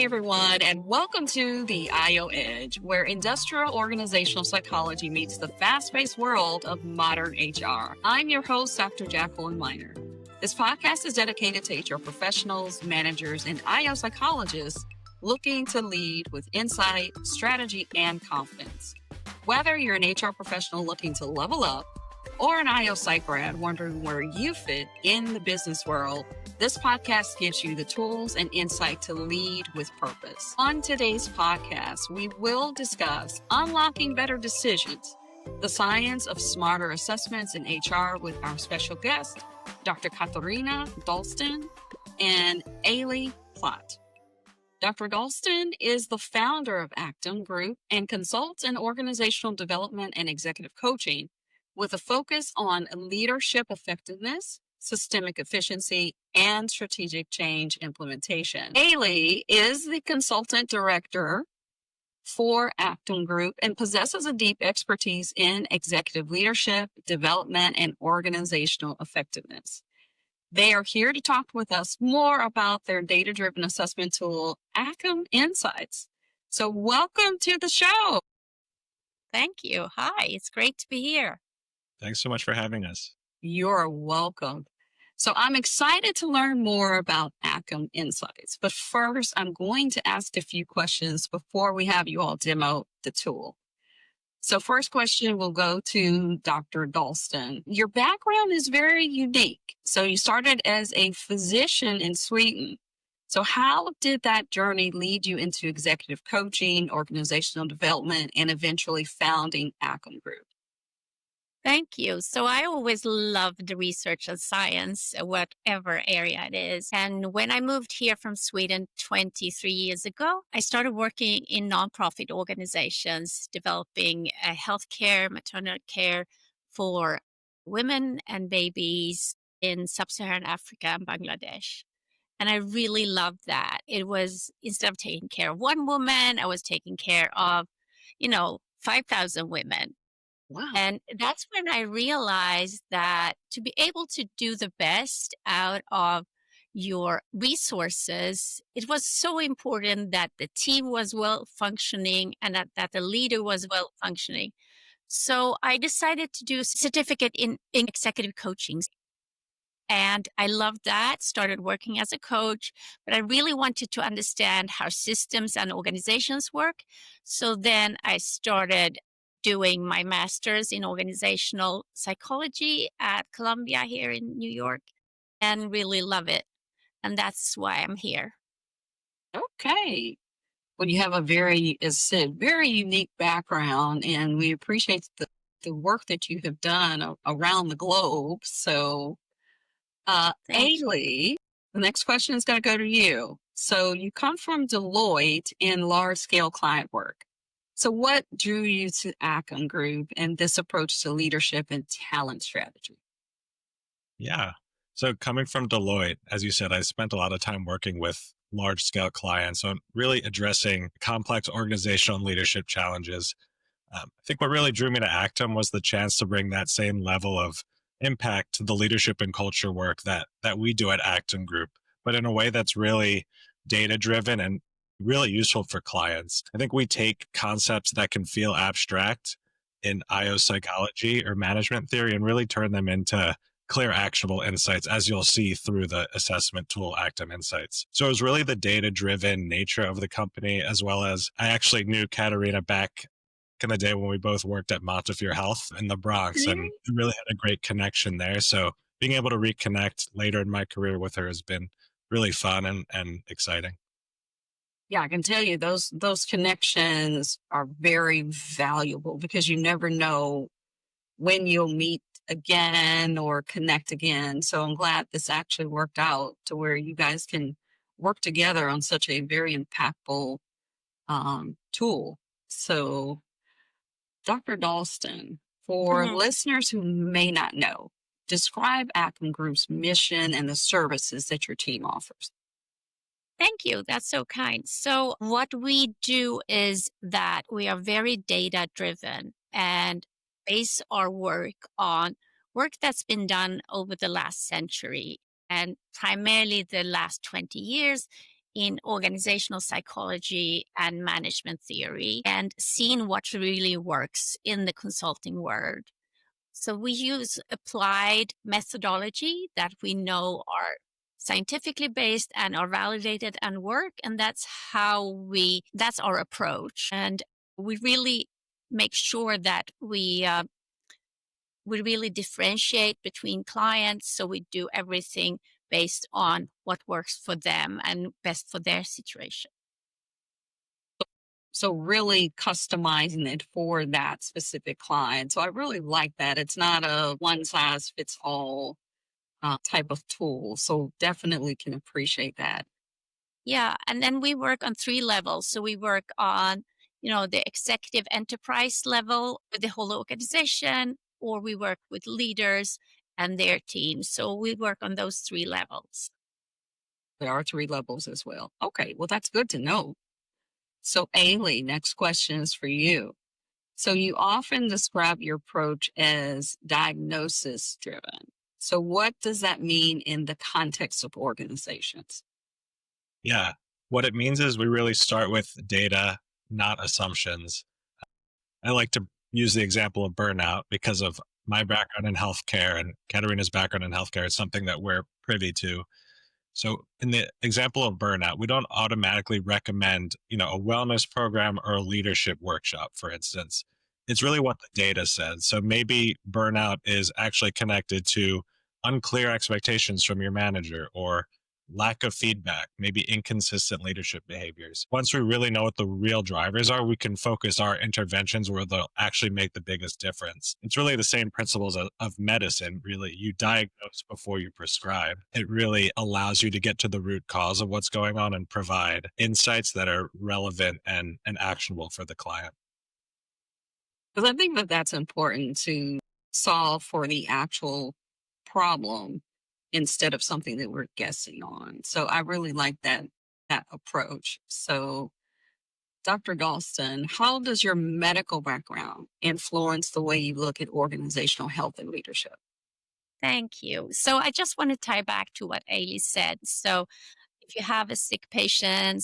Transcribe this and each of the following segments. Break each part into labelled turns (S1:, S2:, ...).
S1: everyone, and welcome to the IO Edge, where industrial organizational psychology meets the fast-paced world of modern HR. I'm your host, Dr. Jacqueline Miner. This podcast is dedicated to HR professionals, managers, and IO psychologists looking to lead with insight, strategy, and confidence. Whether you're an HR professional looking to level up or an IO psych grad wondering where you fit in the business world, this podcast gives you the tools and insight to lead with purpose. On today's podcast, we will discuss unlocking better decisions, the science of smarter assessments in HR with our special guest, Dr. Catarina Dolsten and Eli Plaut. Dr. Dolsten is the founder of Aktum Group and consults in organizational development and executive coaching with a focus on leadership effectiveness, systemic efficiency, and strategic change implementation. Eli is the consultant director for Aktum Group and possesses a deep expertise in executive leadership, development, and organizational effectiveness. They are here to talk with us more about their data-driven assessment tool, Aktum Insights. So welcome to the show.
S2: Thank you. Hi, it's great to be here.
S3: Thanks so much for having us.
S1: You're welcome. So I'm excited to learn more about Aktum Insights. But first, I'm going to ask a few questions before we have you all demo the tool. So first question will go to Dr. Dolsten. Your background is very unique. So you started as a physician in Sweden. So how did that journey lead you into executive coaching, organizational development, and eventually founding Aktum Group?
S2: Thank you. So I always loved research and science, whatever area it is. And when I moved here from Sweden 23 years ago, I started working in nonprofit organizations, developing healthcare, maternal care for women and babies in sub-Saharan Africa and Bangladesh. And I really loved that. It was, instead of taking care of one woman, I was taking care of, 5,000 women.
S1: Wow.
S2: And that's when I realized that to be able to do the best out of your resources, it was so important that the team was well functioning and that the leader was well functioning. So I decided to do a certificate in executive coaching. And I loved that, started working as a coach, but I really wanted to understand how systems and organizations work. So then I started doing my master's in organizational psychology at Columbia here in New York and really love it. And that's why I'm here.
S1: Okay. Well, you have a very, as said, very unique background, and we appreciate the work that you have done around the globe. So, Eli, the next question is going to go to you. So you come from Deloitte in large-scale client work. So what drew you to Aktum Group and this approach to leadership and talent strategy?
S3: Yeah. So coming from Deloitte, as you said, I spent a lot of time working with large scale clients on really addressing complex organizational and leadership challenges. I think what really drew me to Aktum was the chance to bring that same level of impact to the leadership and culture work that we do at Aktum Group, but in a way that's really data driven and really useful for clients. I think we take concepts that can feel abstract in IO psychology or management theory and really turn them into clear, actionable insights, as you'll see through the assessment tool, Aktum Insights. So it was really the data-driven nature of the company, as well as I actually knew Catarina back in the day when we both worked at Montefiore Health in the Bronx, and really had a great connection there. So being able to reconnect later in my career with her has been really fun and exciting.
S1: Yeah, I can tell you those connections are very valuable because you never know when you'll meet again or connect again. So I'm glad this actually worked out to where you guys can work together on such a very impactful tool. So Dr. Dolsten, for listeners who may not know, describe Aktum Group's mission and the services that your team offers.
S2: Thank you. That's so kind. So what we do is that we are very data driven and base our work on work that's been done over the last century and primarily the last 20 years in organizational psychology and management theory and seen what really works in the consulting world. So we use applied methodology that we know are scientifically based and are validated and work. And that's that's our approach. And we really make sure that we really differentiate between clients. So we do everything based on what works for them and best for their situation.
S1: So really customizing it for that specific client. So I really like that. It's not a one size fits all type of tool. So definitely can appreciate that.
S2: Yeah. And then we work on 3 levels. So we work on, the executive enterprise level with the whole organization, or we work with leaders and their teams. So we work on those 3 levels.
S1: There are 3 levels as well. Okay, well, that's good to know. So, Ailey, next question is for you. So, you often describe your approach as diagnosis driven. So, what does that mean in the context of organizations?
S3: Yeah. What it means is we really start with data, not assumptions. I like to use the example of burnout because of my background in healthcare and Katarina's background in healthcare. It's something that we're privy to. So in the example of burnout, we don't automatically recommend, a wellness program or a leadership workshop, for instance. It's really what the data says. So maybe burnout is actually connected to unclear expectations from your manager or lack of feedback, maybe inconsistent leadership behaviors. Once we really know what the real drivers are, we can focus our interventions where they'll actually make the biggest difference. It's really the same principles of medicine, really. You diagnose before you prescribe. It really allows you to get to the root cause of what's going on and provide insights that are relevant and actionable for the client.
S1: Because I think that that's important to solve for the actual problem instead of something that we're guessing on. So I really like that approach. So Dr. Dolsten, how does your medical background influence the way you look at organizational health and leadership?
S2: Thank you. So I just want to tie back to what Ailey said. So if you have a sick patient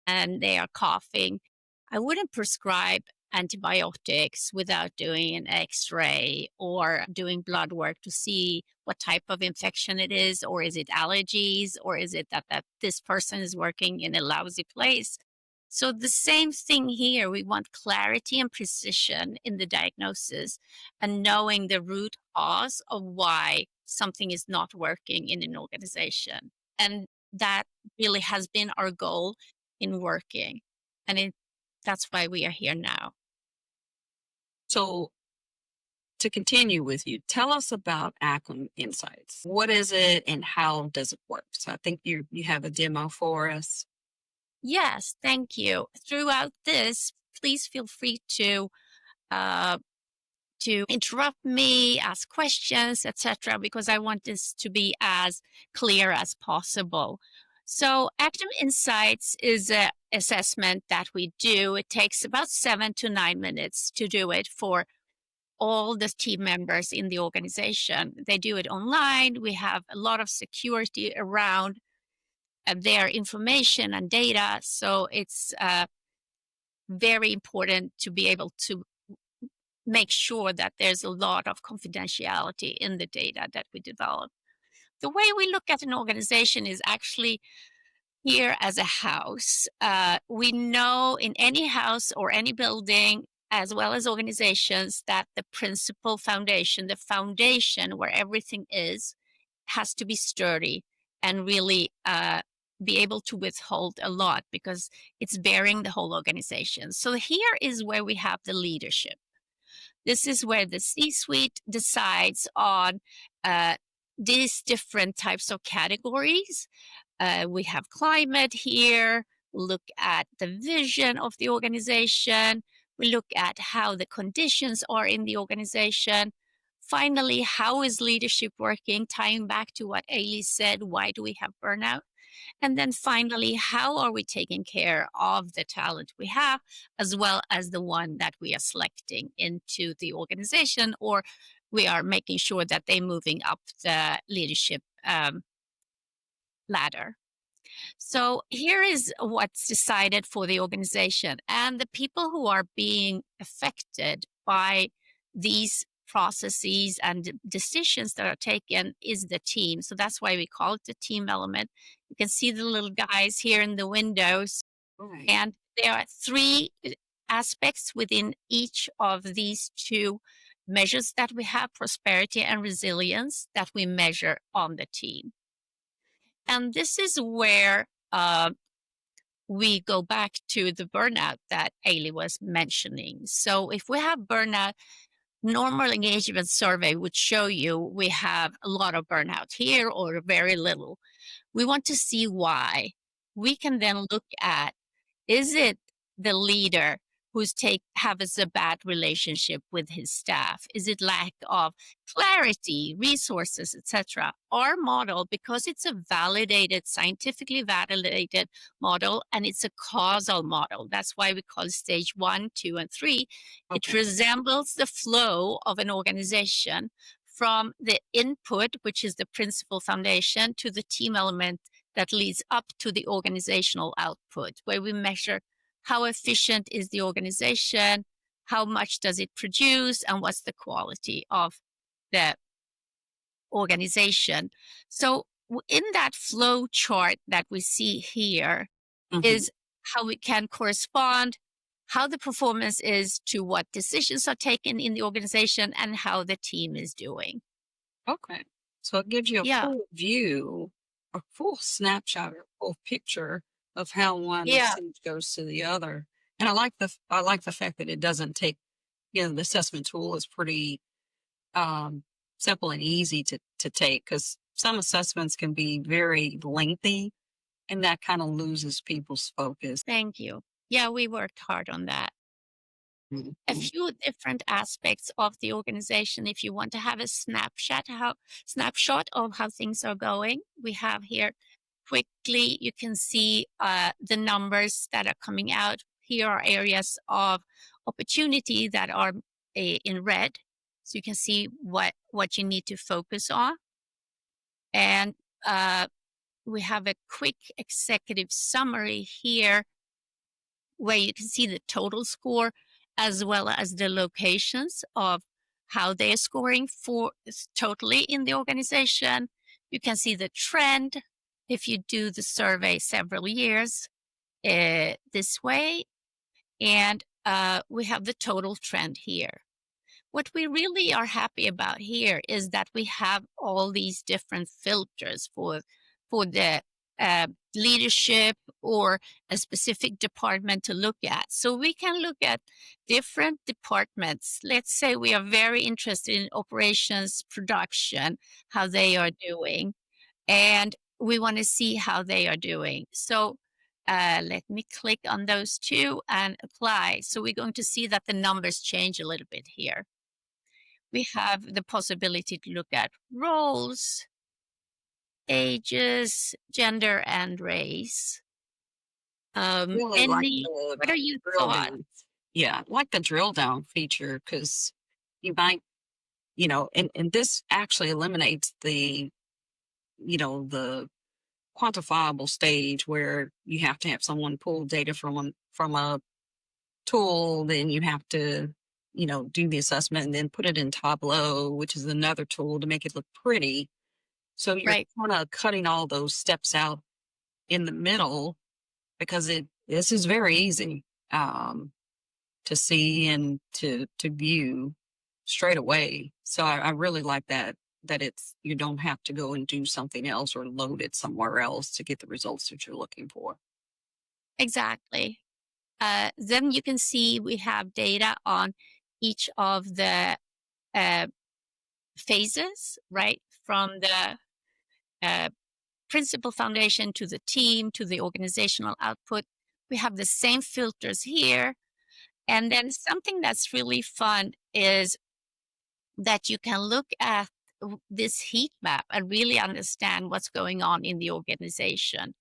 S2: and they are coughing, I wouldn't prescribe antibiotics without doing an x-ray or doing blood work to see what type of infection it is, or is it allergies, or is it that this person is working in a lousy place. So the same thing here, we want clarity and precision in the diagnosis and knowing the root cause of why something is not working in an organization. And that really has been our goal in working. And that's why we are here now.
S1: So to continue with you, tell us about Aktum Insights. What is it and how does it work? So I think you have a demo for us.
S2: Yes, thank you. Throughout this, please feel free to interrupt me, ask questions, etc., because I want this to be as clear as possible. So Aktum Insights is an assessment that we do. It takes about 7 to 9 minutes to do it for all the team members in the organization. They do it online. We have a lot of security around their information and data. So it's very important to be able to make sure that there's a lot of confidentiality in the data that we develop. The way we look at an organization is actually here as a house. We know in any house or any building, as well as organizations, that the principal foundation, the foundation where everything is, has to be sturdy and really be able to withhold a lot because it's bearing the whole organization. So here is where we have the leadership. This is where the C-suite decides on these different types of categories. We have climate here. We look at the vision of the organization. We look at how the conditions are in the organization. Finally, how is leadership working? Tying back to what Ailey said, why do we have burnout? And then finally, how are we taking care of the talent we have, as well as the one that we are selecting into the organization, or we are making sure that they're moving up the leadership ladder. So here is what's decided for the organization. And the people who are being affected by these processes and decisions that are taken is the team. So that's why we call it the team element. You can see the little guys here in the windows.
S1: Right.
S2: And there are three aspects within each of these two measures that we have: prosperity and resilience, that we measure on the team. And this is where we go back to the burnout that Ailey was mentioning. So if we have burnout, normal engagement survey would show you we have a lot of burnout here or very little. We want to see why. We can then look at, is it the leader has a bad relationship with his staff? Is it lack of clarity, resources, etc.? Our model, because it's a validated, scientifically validated model, and it's a causal model. That's why we call it stage 1, 2, and 3. It
S1: Okay.
S2: resembles the flow of an organization from the input, which is the principal foundation, to the team element that leads up to the organizational output, where we measure how efficient is the organization, how much does it produce, and what's the quality of the organization. So in that flow chart that we see here is how we can correspond, how the performance is to what decisions are taken in the organization and how the team is doing.
S1: Okay. So it gives you a
S2: Yeah.
S1: full view, a full snapshot or full picture of how one
S2: Yeah.
S1: stage goes to the other. And I like the fact that it doesn't take, the assessment tool is pretty um simple and easy to take, because some assessments can be very lengthy and that kind of loses people's focus.
S2: Thank you. Yeah, we worked hard on that. A
S1: Mhm.
S2: few different aspects of the organization. If you want to have a snapshot of how things are going, we have here quickly. You can see the numbers that are coming out. Here are areas of opportunity that are in red, so you can see what you need to focus on. And we have a quick executive summary here where you can see the total score as well as the locations of how they're scoring for totally in the organization. You can see the trend if you do the survey several years this way. And we have the total trend here. What we really are happy about here is that we have all these different filters for the leadership or a specific department to look at. So we can look at different departments. Let's say we are very interested in operations, production, how they are doing, and we want to see how they are doing. So let me click on those two and apply. So we're going to see that the numbers change a little bit here. We have the possibility to look at roles, ages, gender, and race.
S1: Really like
S2: What are your
S1: drill
S2: thoughts?
S1: down. Yeah, like the drill down feature, because you might, and this actually eliminates the quantifiable stage where you have to have someone pull data from a tool, then you have to, do the assessment and then put it in Tableau, which is another tool to make it look pretty. So you're
S2: Right,
S1: kind of cutting all those steps out in the middle, because this is very easy to see and to view straight away. So I really like that you don't have to go and do something else or load it somewhere else to get the results that you're looking for.
S2: exactly. Then you can see we have data on each of the uh, phases, right? From the uh, principal foundation to the team to the organizational output. We have the same filters here. And then something that's really fun is that you can look at this heat map and really understand what's going on in the organization.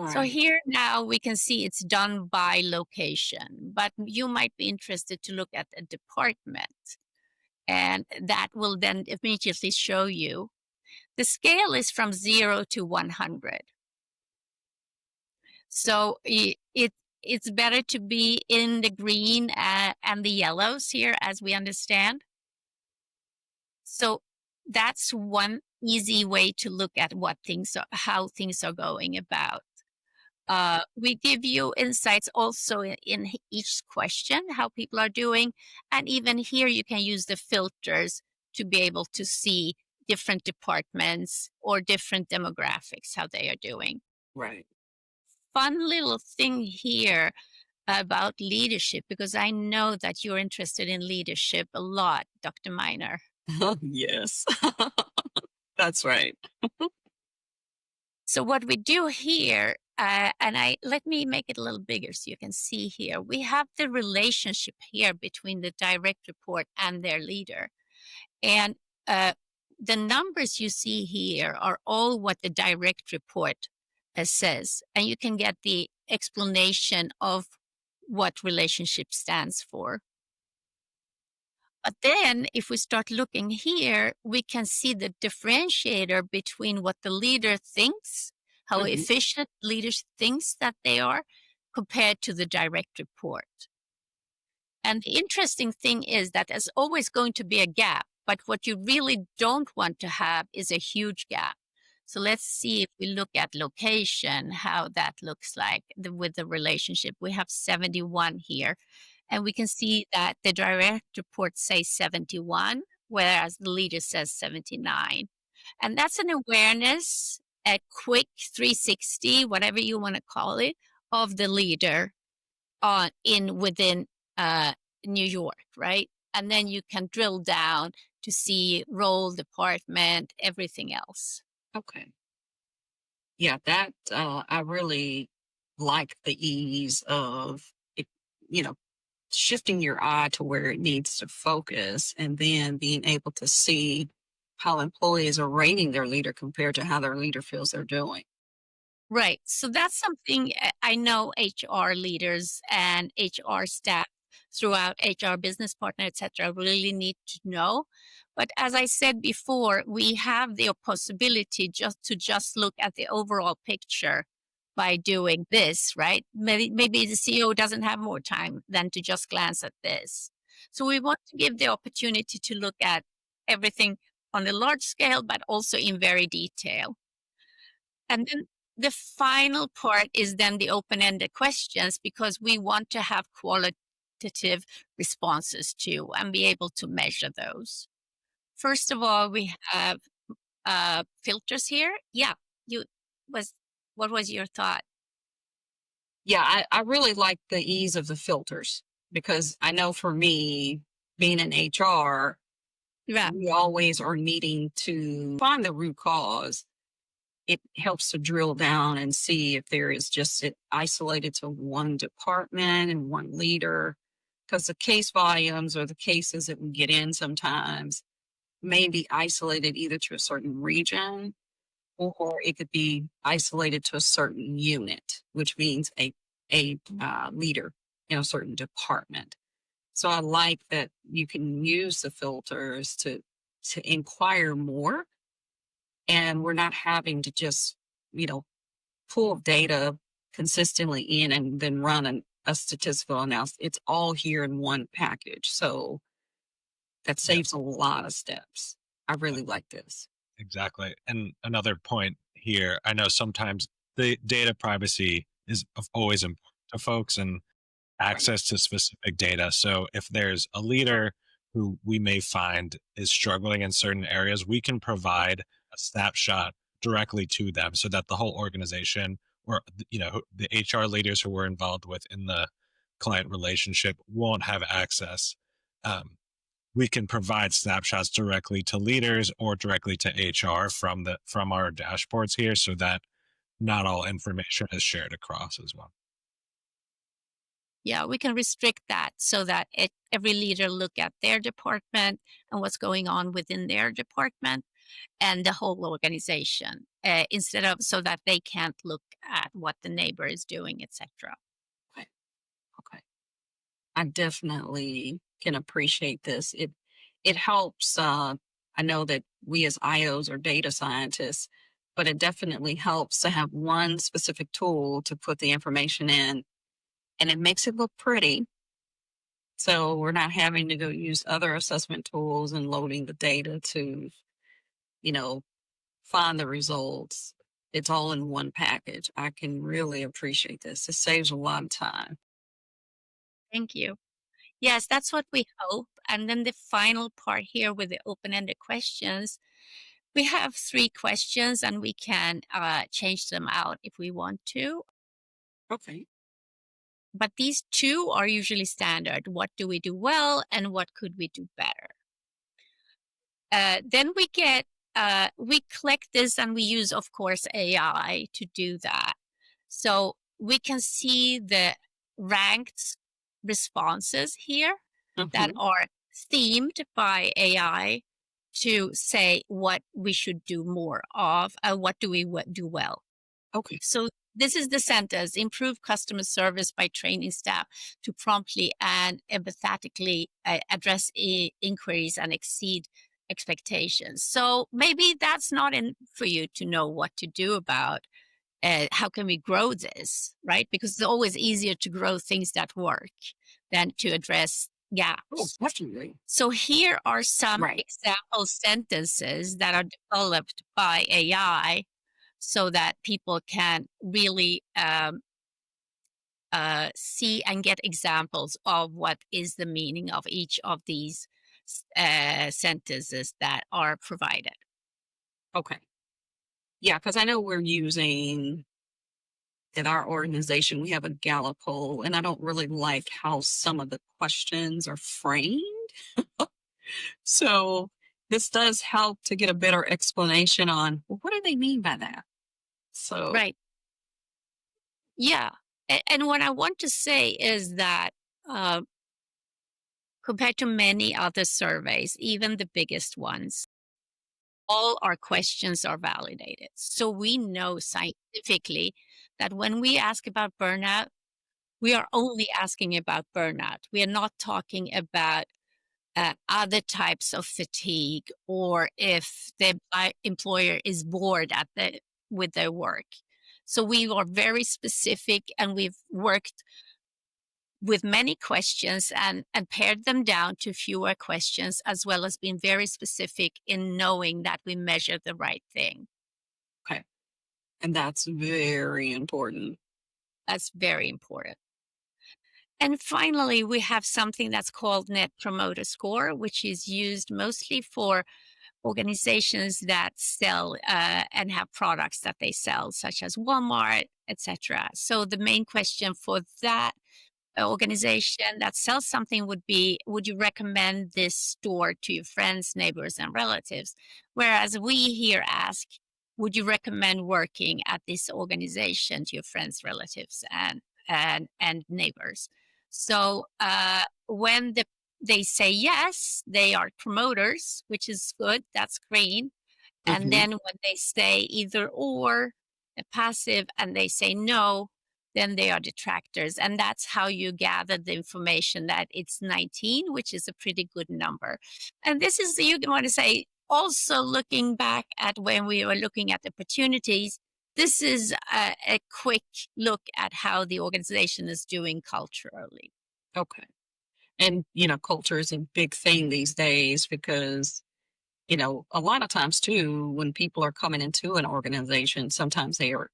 S2: So
S1: Right.
S2: here now we can see it's done by location, but you might be interested to look at a department, and that will then immediately show you. The scale is from 0 to 100. So it's better to be in the green and the yellows here, as we understand. So that's one easy way to look at how things are going about. We give you insights also in each question, how people are doing. And even here, you can use the filters to be able to see different departments or different demographics, how they are doing.
S1: Right.
S2: Fun little thing here about leadership, because I know that you're interested in leadership a lot, Dr. Miner.
S1: Yes. That's right.
S2: So what we do here, let me make it a little bigger so you can see here. We have the relationship here between the direct report and their leader. And the numbers you see here are all what the direct report says. And you can get the explanation of what relationship stands for. But then if we start looking here, we can see the differentiator between what the leader thinks, how
S1: Mhm.
S2: efficient leaders thinks that they are, compared to the direct report. And the interesting thing is that there's always going to be a gap, but what you really don't want to have is a huge gap. So let's see if we look at location, how that looks like with the relationship. We have 71 here, and we can see that the direct report says 71, whereas the leader says 79. And that's an awareness, a quick 360, whatever you want to call it, of the leader within uh, New York, right? And then you can drill down to see role, department, everything else.
S1: Okay. Yeah, that I really like the ease of it, you know, shifting your eye to where it needs to focus and then being able to see how employees are rating their leader compared to how their leader feels they're doing.
S2: Right. So that's something I know HR leaders and HR staff throughout HR business partner, et cetera, really need to know. But as I said before, we have the possibility just look at the overall picture by doing this, right? Maybe the CEO doesn't have more time than to just glance at this. So we want to give the opportunity to look at everything on the large scale, but also in very detail. And then the final part is then the open-ended questions, because we want to have qualitative responses too and be able to measure those. First of all, we have filters here. Yeah, you was what was your thought?
S1: Yeah, I really like the ease of the filters because I know for me, being in HR,
S2: Yeah,
S1: we always are needing to find the root cause. It helps to drill down and see if there is just it isolated to one department and one leader, because the case volumes or the cases that we get in sometimes may be isolated either to a certain region or it could be isolated to a certain unit, which means a leader in a certain department. So I like that you can use the filters to inquire more, and we're not having to just you know pull data consistently in and then run a statistical analysis. It's all here in one package, so that
S3: Yeah.
S1: saves a lot of steps. I really like this.
S3: Exactly. And another point here, I know sometimes the data privacy is always important to folks and
S1: Right.
S3: access to specific data. So if there's a leader who we may find is struggling in certain areas, we can provide a snapshot directly to them so that the whole organization or the HR leaders who we're involved with in the client relationship won't have access. Um, we can provide snapshots directly to leaders or directly to HR from our dashboards here so that not all information is shared across as well.
S2: yeah, we can restrict that so that every leader look at their department and what's going on within their department and the whole organization, instead of so that they can't look at what the neighbor is doing, etc.
S1: Okay. Okay. I definitely can appreciate this. It helps. I know that we as IOs or data scientists, but it definitely helps to have one specific tool to put the information in, and it makes it look pretty. So we're not having to go use other assessment tools and loading the data to, you know, find the results. It's all in one package. I can really appreciate this. It saves a lot of time.
S2: Thank you. Yes, that's what we hope. And then the final part here with the open-ended questions, we have 3 questions and we can change them out if we want to.
S1: Okay.
S2: But these 2 are usually standard. What do we do well and what could we do better? Then we collect this and we use, of course, AI to do that. So we can see the ranked responses here that
S1: Mhm.
S2: are themed by AI to say what we should do more of, what do we do well.
S1: Okay.
S2: So this is the sentence: improve customer service by training staff to promptly and empathetically address inquiries and exceed expectations. So maybe that's not in for you to know what to do about. How can we grow this, right? Because it's always easier to grow things that work than to address
S1: Oh,
S2: gaps.
S1: definitely.
S2: So here are some
S1: Right.
S2: example sentences that are developed by AI so that people can really see and get examples of what is the meaning of each of these sentences that are provided.
S1: Okay. Yeah, because I know we're using in our organization, we have a Gallup poll, and I don't really like how some of the questions are framed. So this does help to get a better explanation on, well, what do they mean by that? So,
S2: Right. Yeah. And what I want to say is that uh, compared to many other surveys, even the biggest ones, all our questions are validated. So we know scientifically that when we ask about burnout, we are only asking about burnout. We are not talking about other types of fatigue or if the employer is bored with their work. So we are very specific and we've worked with many questions and pared them down to fewer questions, as well as being very specific in knowing that we measure the right thing.
S1: okay. And that's very important.
S2: That's very important. And finally, we have something that's called Net Promoter Score, which is used mostly for organizations that sell and have products that they sell, such as Walmart, etc. So the main question for that organization that sells something would be, would you recommend this store to your friends, neighbors, and relatives? Whereas we here ask, would you recommend working at this organization to your friends, relatives, and neighbors? So when they say yes, they are promoters, which is good. That's green. And
S1: Hmm.
S2: then when they say either or, a passive, and they say no, then they are detractors. And that's how you gather the information that it's 19, which is a pretty good number. And this is, you want to say, also looking back at when we were looking at opportunities, this is a quick look at how the organization is doing culturally.
S1: Okay. And, culture is a big thing these days because, a lot of times too, when people are coming into an organization, sometimes they are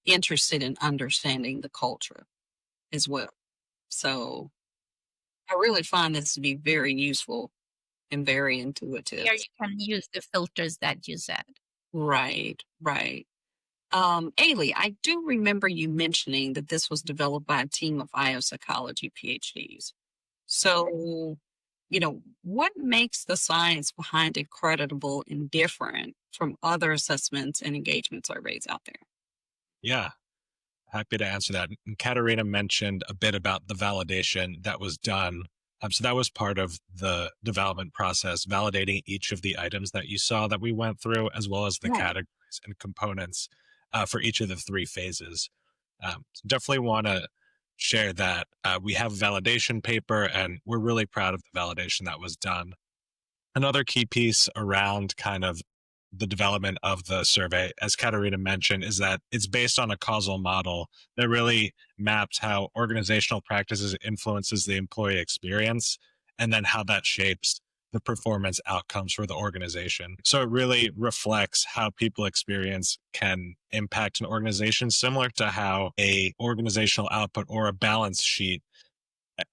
S1: interested in understanding the culture as well. So I really find this to be very useful and very intuitive.
S2: Here you can use the filters that you said.
S1: Right, right. Ailey, I do remember you mentioning that this was developed by a team of biopsychology PhDs. So, what makes the science behind it creditable and different from other assessments and engagement surveys out there?
S3: Yeah, happy to answer that. And Catarina mentioned a bit about the validation that was done. So that was part of the development process, validating each of the items that you saw that we went through, as well as the
S1: Right.
S3: categories and components for each of the 3 phases. So definitely want to share that we have a validation paper, and we're really proud of the validation that was done. Another key piece around kind of the development of the survey, as Catarina mentioned, is that it's based on a causal model that really maps how organizational practices influences the employee experience and then how that shapes the performance outcomes for the organization. So it really reflects how people experience can impact an organization, similar to how a organizational output or a balance sheet,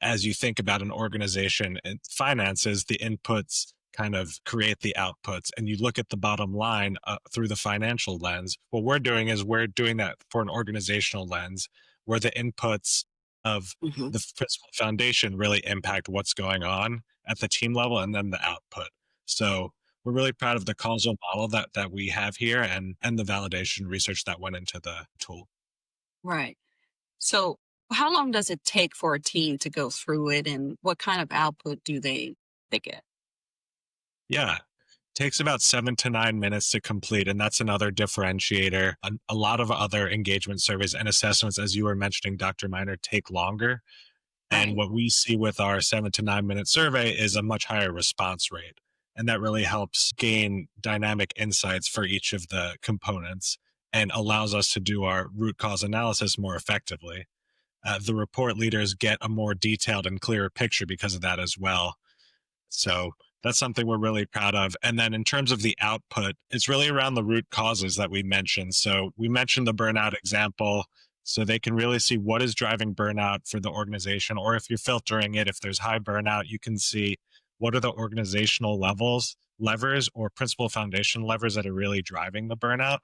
S3: as you think about an organization and finances, the inputs kind of create the outputs, and you look at the bottom line through the financial lens. What we're doing is we're doing that for an organizational lens, where the inputs of
S1: Hmm.
S3: the principal foundation really impact what's going on at the team level, and then the output. So we're really proud of the causal model that we have here, and the validation research that went into the tool.
S1: Right. So, how long does it take for a team to go through it, and what kind of output do they get?
S3: Yeah, takes about 7 to 9 minutes to complete, and that's another differentiator. A lot of other engagement surveys and assessments, as you were mentioning, Dr. Miner, take longer. And
S1: Right.
S3: what we see with our 7 to 9 minute survey is a much higher response rate. And that really helps gain dynamic insights for each of the components and allows us to do our root cause analysis more effectively. The report leaders get a more detailed and clearer picture because of that as well. So that's something we're really proud of. And then in terms of the output, it's really around the root causes that we mentioned. So we mentioned the burnout example. So they can really see what is driving burnout for the organization. Or if you're filtering it, if there's high burnout, you can see what are the organizational levers or principal foundation levers that are really driving the burnout.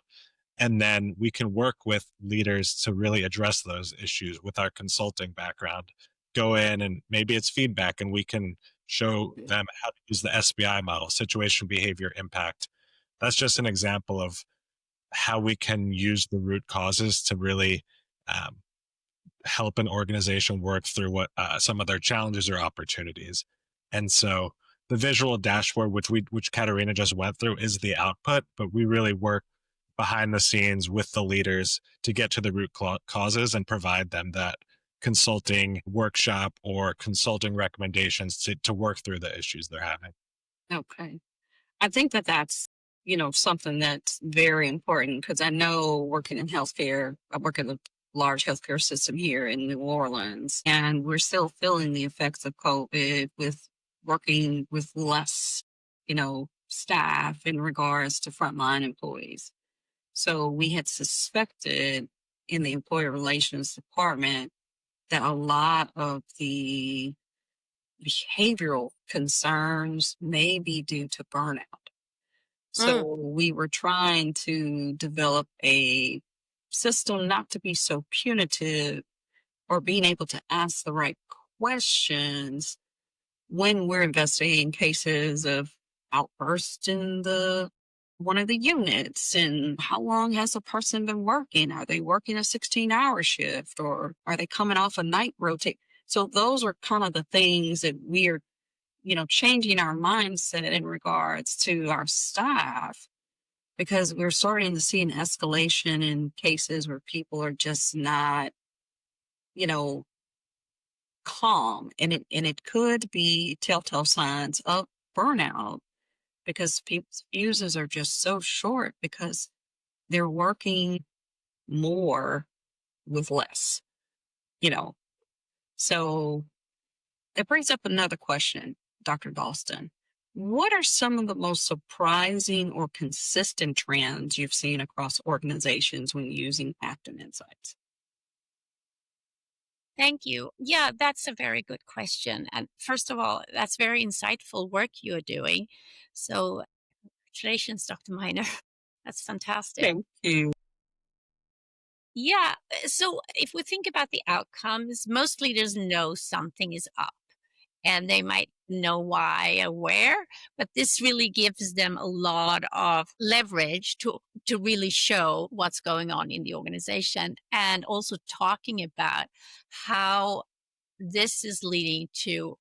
S3: And then we can work with leaders to really address those issues with our consulting background. Go in and maybe it's feedback, and we can show
S1: Mhm.
S3: them how to use the SBI model, situation behavior impact. That's just an example of how we can use the root causes to really um, help an organization work through what some of their challenges or opportunities. And so the visual dashboard, which Katarina just went through, is the output, but we really work behind the scenes with the leaders to get to the root causes and provide them that consulting workshop or consulting recommendations to work through the issues they're having.
S1: Okay. I think that that's, something that's very important because I know working in healthcare, I work in a large healthcare system here in New Orleans, and we're still feeling the effects of COVID with working with less, staff in regards to frontline employees. So we had suspected in the employee relations department that a lot of the behavioral concerns may be due to burnout.
S2: Mm,
S1: So we were trying to develop a system not to be so punitive or being able to ask the right questions when we're investigating cases of outbursts in the one of the units, and how long has a person been working? Are they working a 16-hour shift, or are they coming off a night rotate? So those are kind of the things that we're, changing our mindset in regards to our staff, because we're starting to see an escalation in cases where people are just not, you know, calm, and it could be telltale signs of burnout because people's fuses are just so short because they're working more with less, you know. So it brings up another question, Dr. Dalston. What are some of the most surprising or consistent trends you've seen across organizations when using Aktum Insights?
S2: thank you. Yeah, that's a very good question. And first of all, that's very insightful work you're doing. So, congratulations, Dr. Miner. That's fantastic.
S1: Thank you.
S2: Yeah. So, if we think about the outcomes, most leaders know something is up and they might know why or where, but this really gives them a lot of leverage to really show what's going on in the organization, and also talking about how this is leading to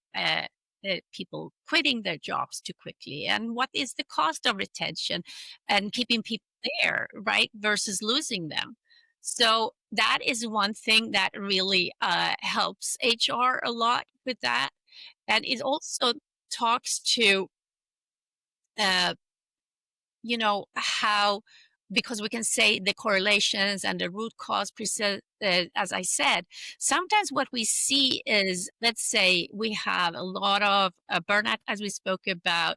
S2: people quitting their jobs too quickly, and what is the cost of retention and keeping people there, right, versus losing them. So that is one thing that really helps HR a lot with that. And it also talks to uh, how, because we can say the correlations and the root cause, as I said, sometimes what we see is, let's say we have a lot of burnout, as we spoke about,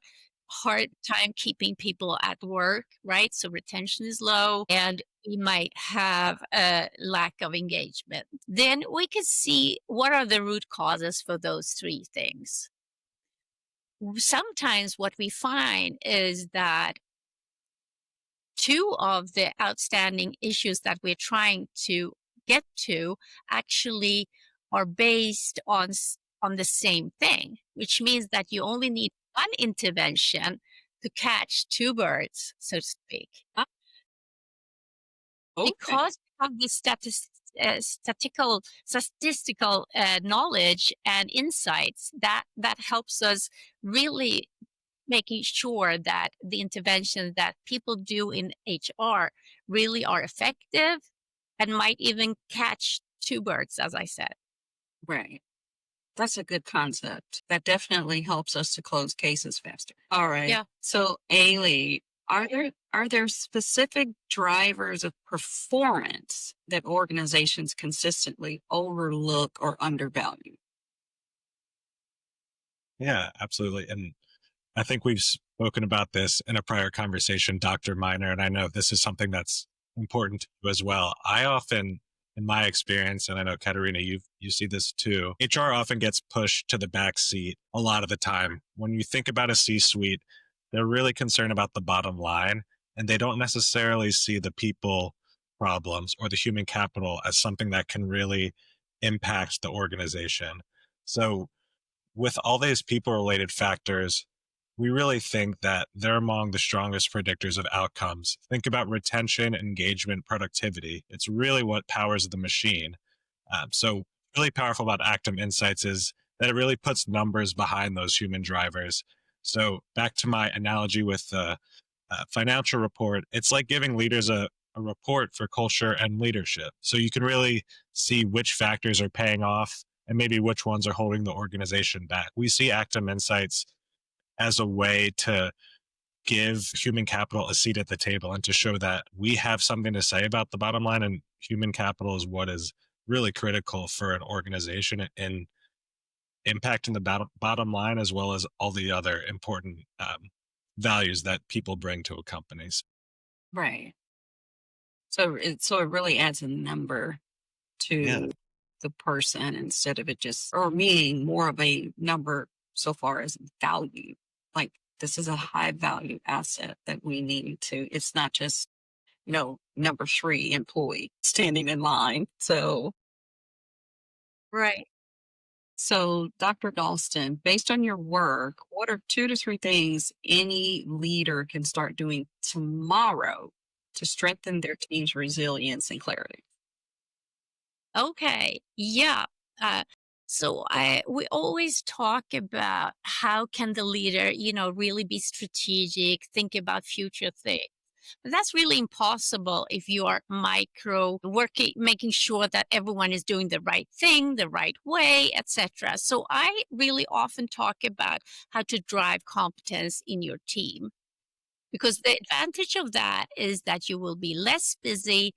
S2: hard time keeping people at work, right? So retention is low and we might have a lack of engagement. Then we can see what are the root causes for those three things. Sometimes what we find is that two of the outstanding issues that we're trying to get to actually are based on the same thing, which means that you only need one intervention to catch two birds, so to speak.
S1: Okay.
S2: Because of the statistical knowledge and insights, that helps us really making sure that the interventions that people do in HR really are effective and might even catch two birds, as I said.
S1: Right. That's a good concept. That definitely helps us to close cases faster. All right.
S2: Yeah.
S1: So, Ailey, are there specific drivers of performance that organizations consistently overlook or undervalue?
S3: Yeah, absolutely. And I think we've spoken about this in a prior conversation, Dr. Miner, and I know this is something that's important to you as well. I often, in my experience, and I know Catarina, you see this too, HR often gets pushed to the back seat a lot of the time. When you think about a C-suite, they're really concerned about the bottom line, and they don't necessarily see the people problems or the human capital as something that can really impact the organization. So with all these people related factors, we really think that they're among the strongest predictors of outcomes. Think about retention, engagement, productivity. It's really what powers the machine. So, really powerful about Aktum Insights is that it really puts numbers behind those human drivers. So, back to my analogy with the financial report, it's like giving leaders a report for culture and leadership. So, you can really see which factors are paying off and maybe which ones are holding the organization back. We see Aktum Insights as a way to give human capital a seat at the table and to show that we have something to say about the bottom line, and human capital is what is really critical for an organization in impacting the bottom line as well as all the other important values that people bring to a company.
S1: Right. So it really adds a number
S3: Yeah.
S1: to the person instead of it just, or meaning more of a number so far as value. Like, this is a high value asset that we need to, it's not just, number three employee standing in line.
S2: Right.
S1: So, Dr. Dalston, based on your work, what are 2 to 3 things any leader can start doing tomorrow to strengthen their team's resilience and clarity?
S2: Okay. Yeah. Uh, so we always talk about how can the leader, really be strategic, think about future things. But that's really impossible if you are micro working, making sure that everyone is doing the right thing, the right way, etc. So I really often talk about how to drive competence in your team, because the advantage of that is that you will be less busy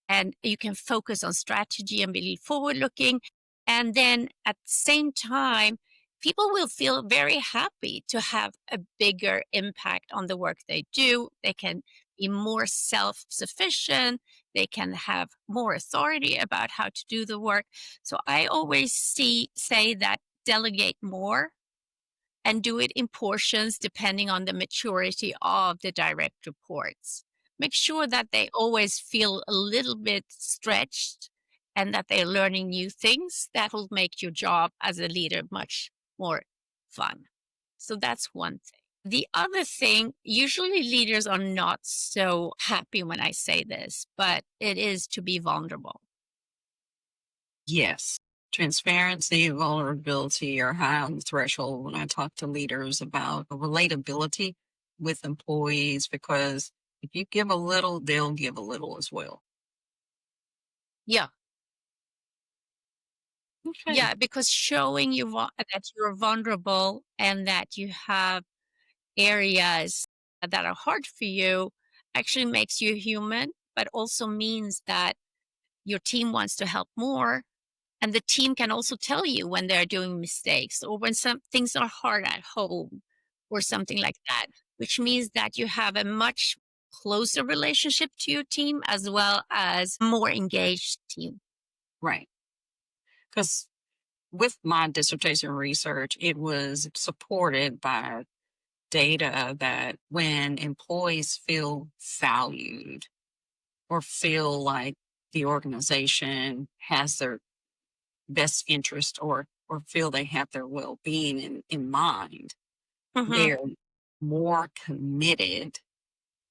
S2: and you can focus on strategy and be forward looking. And then at the same time, people will feel very happy to have a bigger impact on the work they do. They can be more self sufficient. They can have more authority about how to do the work. So I always say that delegate more and do it in portions depending on the maturity of the direct reports. Make sure that they always feel a little bit stretched and that they're learning new things. That will make your job as a leader much more fun. So that's one thing. The other thing, usually leaders are not so happy when I say this, but it is to be vulnerable.
S1: Yes. Transparency and vulnerability are high on the threshold when I talk to leaders about relatability with employees, because if you give a little, they'll give a little as well.
S2: Yeah.
S1: Okay.
S2: Yeah, because showing that you're vulnerable and that you have areas that are hard for you actually makes you human, but also means that your team wants to help more. And the team can also tell you when they're doing mistakes or when some things are hard at home or something like that, which means that you have a much closer relationship to your team as well as a more engaged team.
S1: Right. Because with my dissertation research, it was supported by data that when employees feel valued or feel like the organization has their best interest or feel they have their well-being in mind,
S2: Mhm.
S1: they're more committed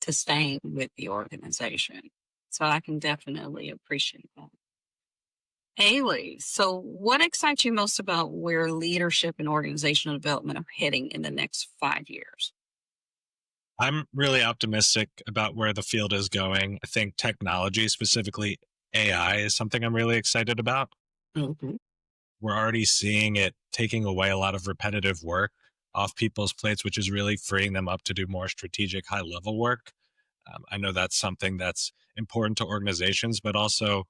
S1: to staying with the organization. So I can definitely appreciate that. Haley, so what excites you most about where leadership and organizational development are heading in the next 5 years?
S3: I'm really optimistic about where the field is going. I think technology, specifically AI, is something I'm really excited about.
S1: Hmm.
S3: We're already seeing it taking away a lot of repetitive work off people's plates, which is really freeing them up to do more strategic, high level work. I know that's something that's important to organizations, but also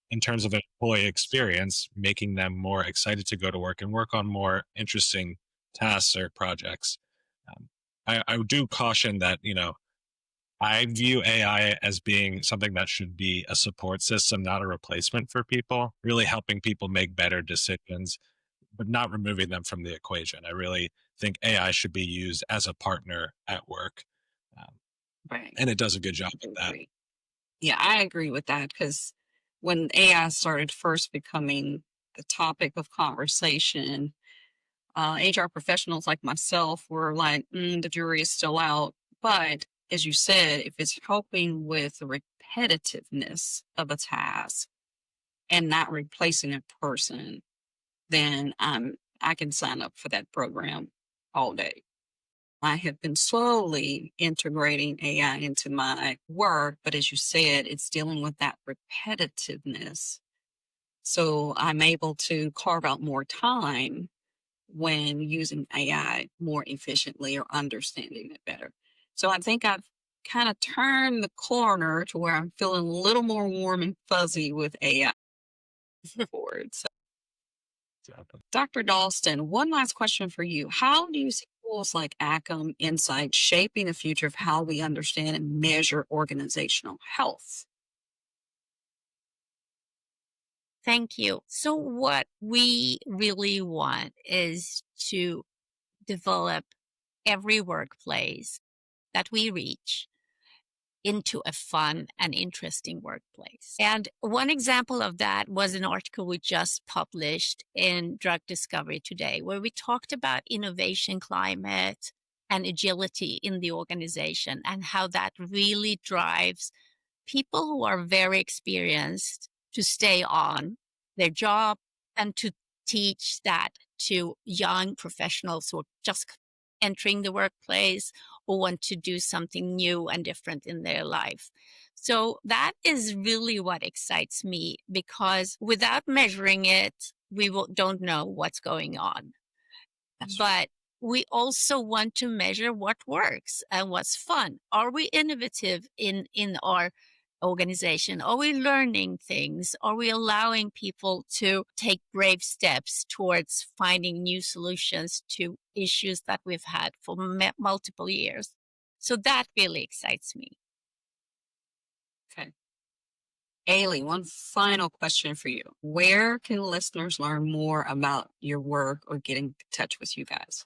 S3: in terms of employee experience, making them more excited to go to work and work on more interesting tasks or projects. Um, I do caution that, I view AI as being something that should be a support system, not a replacement for people, really helping people make better decisions, but not removing them from the equation. I really think AI should be used as a partner at work. Um,
S1: Right.
S3: and it does a good job
S1: I
S3: of that.
S1: agree. Yeah, I agree with that because when AI started first becoming the topic of conversation, HR professionals like myself were like, the jury is still out. But as you said, if it's helping with the repetitiveness of a task and not replacing a person, then I can sign up for that program all day. I have been slowly integrating AI into my work, but as you said, it's dealing with that repetitiveness. So I'm able to carve out more time when using AI more efficiently or understanding it better. So I think I've kind of turned the corner to where I'm feeling a little more warm and fuzzy with AI forward. So, Dr. Dalston, one last question for you. How do you see tools like Aktum Insights shaping the future of how we understand and measure organizational health?
S2: Thank you. So, what we really want is to develop every workplace that we reach into a fun and interesting workplace. And one example of that was an article we just published in Drug Discovery Today, where we talked about innovation climate and agility in the organization and how that really drives people who are very experienced to stay on their job and to teach that to young professionals who are just entering the workplace or want to do something new and different in their life. So that is really what excites me because without measuring it, don't know what's going on.
S1: That's right.
S2: But we also want to measure what works and what's fun. Are we innovative in our organization? Are we learning things? Are we allowing people to take brave steps towards finding new solutions to issues that we've had for multiple years? So that really excites me.
S1: Okay. Ailey, one final question for you. Where can listeners learn more about your work or get in touch with you guys?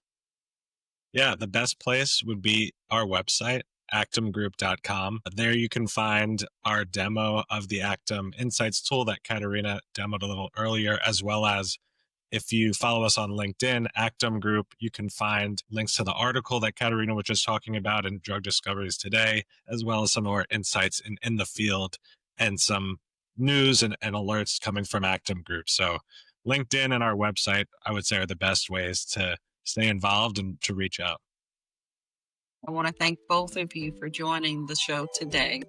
S3: Yeah, the best place would be our website, aktumgroup.com. There you can find our demo of the Aktum Insights tool that Catarina demoed a little earlier, as well as if you follow us on LinkedIn, Aktum Group, you can find links to the article that Catarina was just talking about in Drug Discoveries Today, as well as some more insights in the field and some news and alerts coming from Aktum Group. So LinkedIn and our website, I would say, are the best ways to stay involved and to reach out.
S1: I want to thank both of you for joining the show today.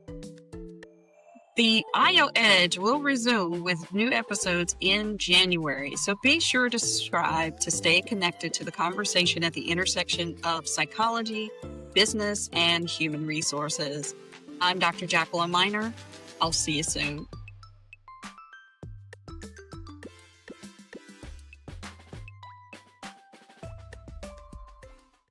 S1: The IO Edge will resume with new episodes in January, so be sure to subscribe to stay connected to the conversation at the intersection of psychology, business and human resources. I'm Dr. Jacqueline Miner. I'll see you soon.